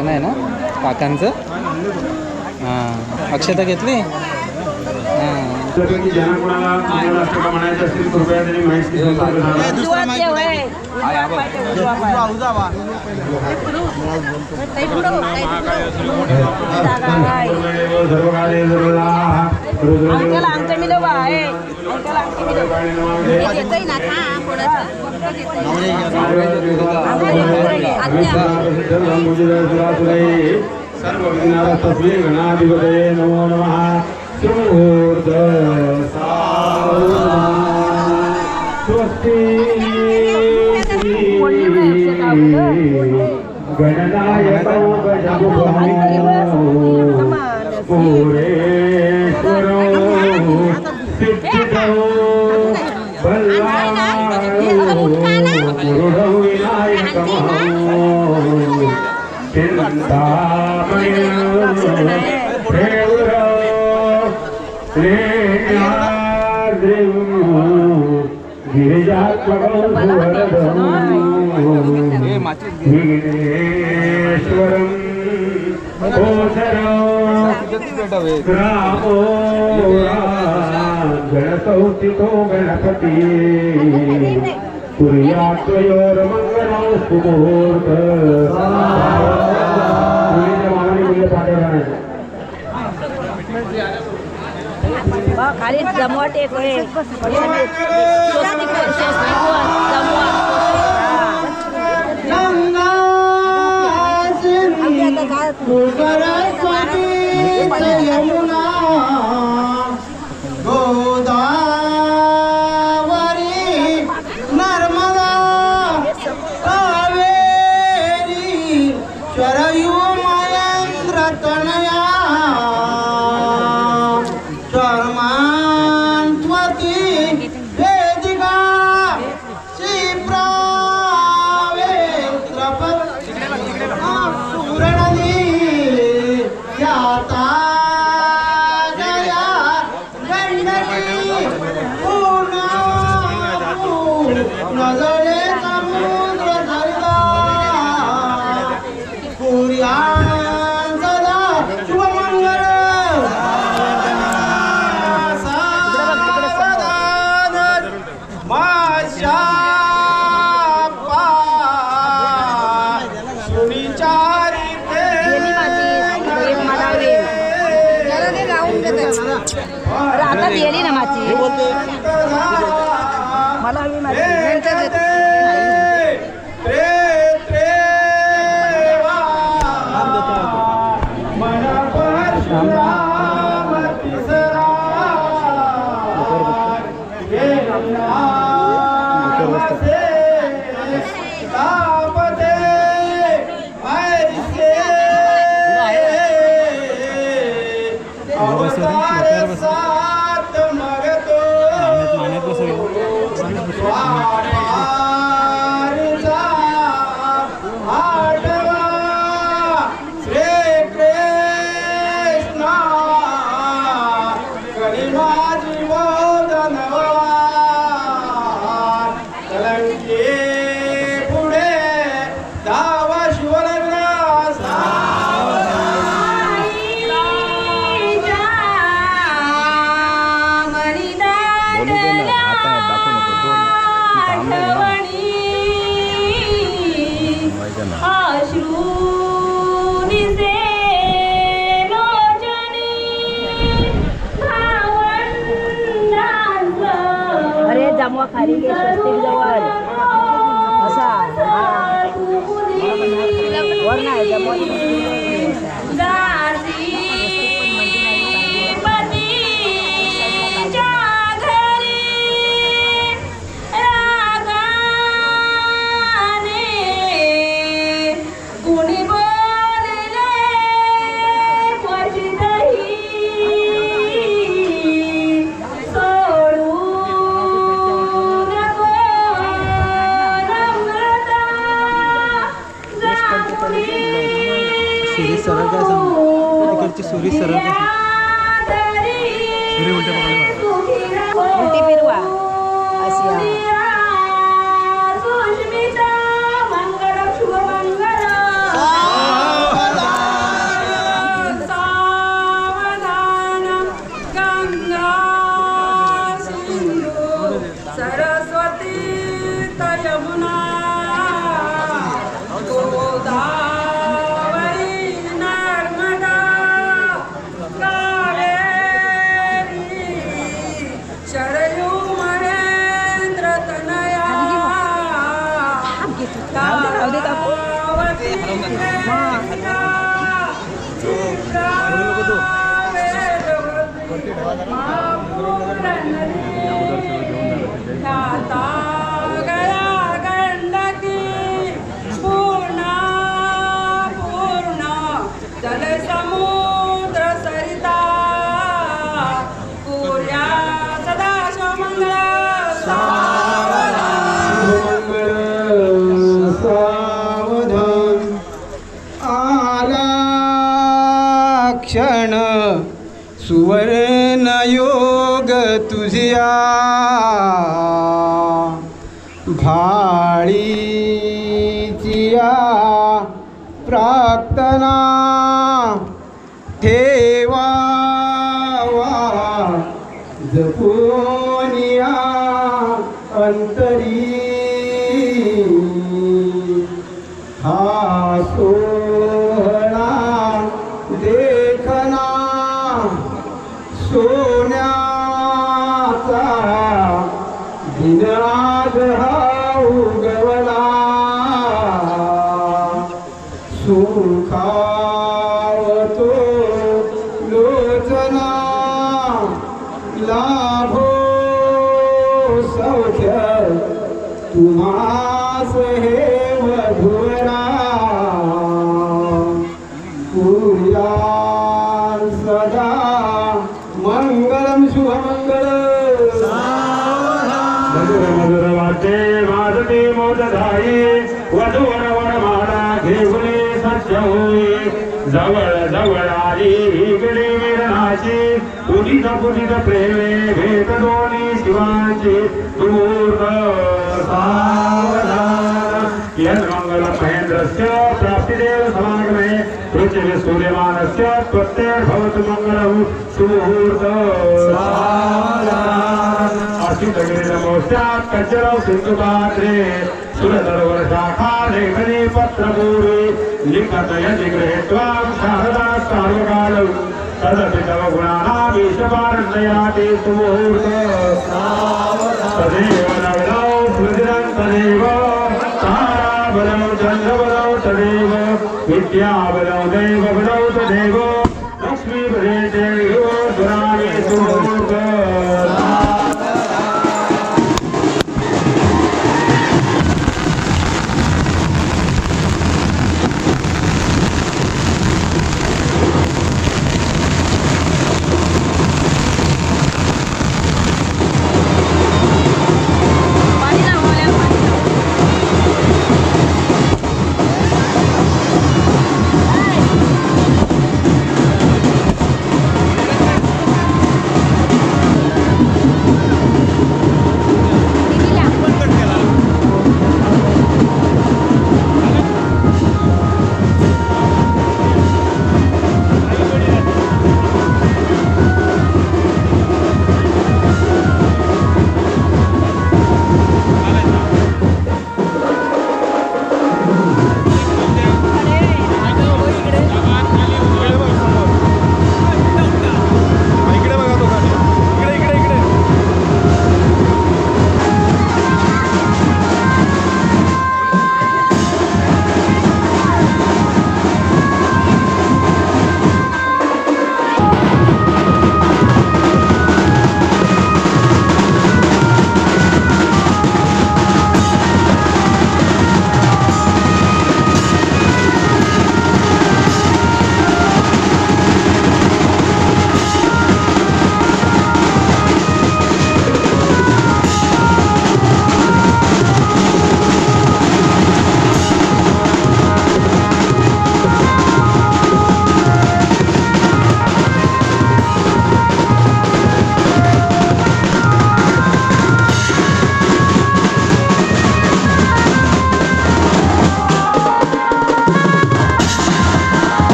लग्न आहे ना काकांचं. हां अक्षता घेतली. हां ज्यांना कोणाला अष्टका म्हणायचं असेल कृपया त्यांनी माहिती सर्व तस्मै गणाधिपतये नमो नमः. स्वस्ति गणनायको पूरेश्वरो सिद्धिदो बल्लारो गुरुडो विनायकमो चिन्तामणि देवरो गिरिजात्मकं विघ्नेश्वरं ओशरो ग्रामो गणकौतिको गणपति कुर्यात्वयोर्मङ्गलं सुमुहूर्त खाली जमवट एक आहे गोदावरी नर्मदा कावेरी शरयू महेंद्र तनया शर्मान्वती वेदिका क्षिप्रावेत्रपूरणदी ख्याता जया गंडकी नजरे समुद्र धरला कुर्यान सदा शुभमंगल सावधान माशापा सुविचारिते आता गेली ना माझी मला हवी माझी जमवा खाली गे स्वस्तिक जवळ असा वर नाही जमवा सुरी सरळ काय सांग तिकडची सुरी सरळ काय सुरी उलटे पकडा उलटी फिरवा अशी जलसमुद्र सरिता पूर्या सदा मंगल सावधान आला क्षण सुवर्ण योग तुझ्या भाळीचिया प्रार्थना ठेवावा जपूनिया अंतरी हा सोहळा देखना सोन्याचा दिनाज हा उगवला सुखावतो लोचना लाभो सौख्य तुम्हास हे मधुरा पूर्यां सदा मंगलम शुभमंगल मधुर मधुर वाद्ये वाजते मोदधाई वधूवर वरमाला घेऊन सत्य होई जवळ जवळ आली ही गेली मिरणाची पुनीत पुनीत प्रेमे भेट दोन्ही शिवांची तुमूर्त सावधान यन्मंगल महेंद्रस्य प्राप्तिदेव समागमे पृथ्वी सूर्यमानस्य प्रत्यर्भवतु मंगलम् सुमुहूर्त सावधान असितगिरी नमोस्यात् कज्जलौ सिन्धुपात्रे सुरधरोवर शाखा लेखनी पत्रपूर्वी लिखत यदि गृहीत्वा शारदा सार्वकालौ तदपि तव गुणानामीशपारण्ययाति सुमुहूर्त तदेव नविनौ स्मृतिरन्तदेव ताराबलौ चन्द्रबलौ तदेव विद्याबलौ दैवबलौ तदेव लक्ष्मीबले देवो दुराणि सुमुहूर्त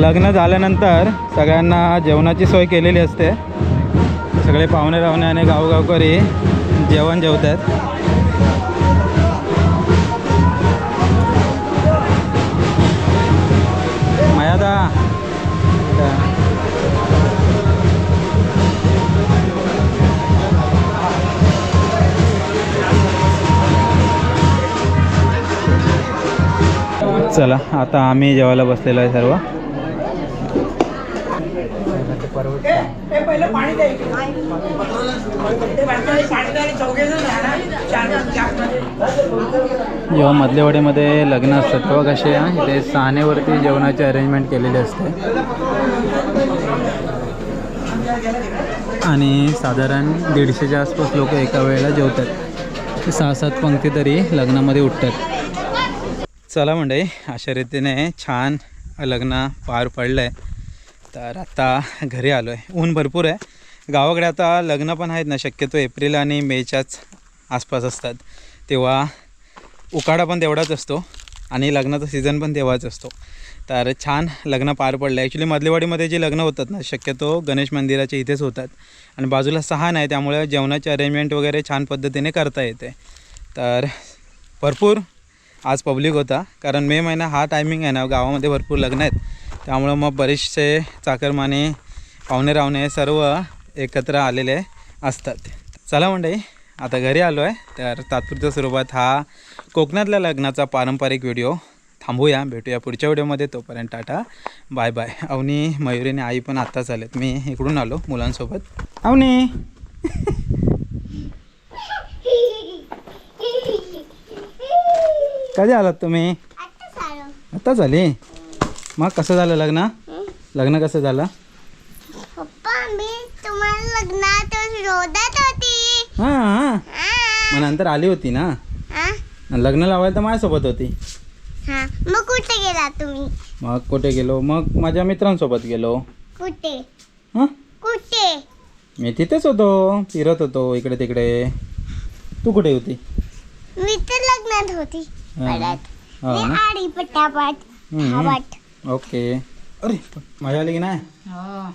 लग्न झाल्यानंतर सगळ्यांना जेवणाची सोय केलेली असते. सगळे पाहुणे रावणे आणि गावगावकरी जेवण जेवतात. मायादा चला आता आम्ही जेवायला बसलेलो आहे सर्व. जेव्हा मधलेवाडीमध्ये लग्न असतात तेव्हा कसे इथे सानेवरती जेवणाची अरेंजमेंट केलेली असते आणि साधारण 150च्या आसपास लोक एका वेळेला जेवतात. 6-7 पंक्ती तरी लग्नामध्ये उठतात. चला मंडळी, अशा रीतीने छान लग्न पार पडलं आहे. तर आता घरी आलो आहे. ऊन भरपूर आहे. गावाकडे आता लग्न पण आहेत ना, शक्यतो एप्रिल आणि मेच्याच आसपास असतात. तेव्हा उकाडा पण तेवढाच असतो आणि लग्नाचा सीझन पण तेव्हाच असतो. तर छान लग्न पार पडलं. ॲक्च्युली मधलेवाडीमध्ये जे लग्न होतात ना, शक्यतो गणेश मंदिराच्या इथेच होतात आणि बाजूला सहान आहे, त्यामुळे जेवणाची अरेंजमेंट वगैरे छान पद्धतीने करता येते. तर भरपूर आज पब्लिक होता, कारण मे महिना हा टायमिंग आहे ना, गावामध्ये भरपूर लग्न आहेत. त्यामुळं मग बरेचसे चाकरमाने पाहुणे रावणे सर्व एकत्र आलेले असतात. चला मंडळी, आता घरी आलो आहे. तर तात्पुरत्या स्वरूपात हा कोकणातल्या लग्नाचा पारंपरिक व्हिडिओ थांबूया. भेटूया पुढच्या व्हिडिओमध्ये. तोपर्यंत टाटा बाय बाय. अवनी, मयुरीने आई पण आत्ताच आलेत. मी इकडून आलो मुलांसोबत. अवनी कधी आलात तुम्ही? आत्ता झाली. मग कसं झालं लग्न? लग्न कसं झालं? पप्पा, मी तुम्हाला लग्नात शोधत होती. हां, मग नंतर आली होती ना लग्न लावायला, तर माझ्यासोबत होती. हा, मग कुठे गेला तुम्ही? मग कुठे गेलो? मग माझ्या मित्रांसोबत गेलो. कुठे? हां, कुठे? मी तिथेच होतो, फिरत होतो इकडे तिकडे. तू कुठे होती? मी तर लग्नात होती. परत हो मी ना? आडी पटापट हवाट. ओके. अरे मजा आली की नाही? हो,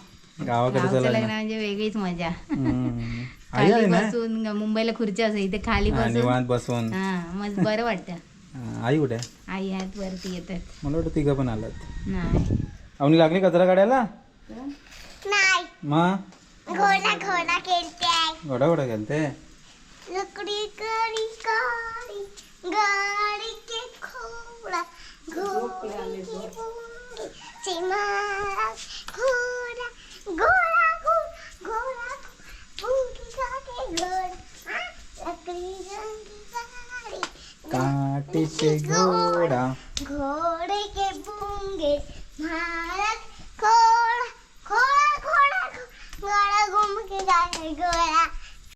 गावाकडे गावचं चला लग्न म्हणजे वेगळीच मजा. आई खाली आली ना? बसून मुंबईला खुर्च्या असं इथे खाली बसून निवांत बसून. हा, मग बरं वाटतं. आई कुठे? आई आहेत वरती येतात. मला वाटतं तिघं पण आलात. नाही अवनी लागली कचरा काढायला? नाही, मग घोडा घोडा खेळते. घोडा घोडा खेळते. लकड़ी कड़ी कड़ी गाड़ी के घोड़ा घोड़े की बूंदी चिमारा घोड़ा घोड़ा घोड़ा बूंदी का के घोड़ा लकड़ी रंगी गाड़ी काटे से घोड़ा घोड़े के बूंगे भारत घोड़ा घोड़ा घोड़ा घोड़ा घूम के जाए घोड़ा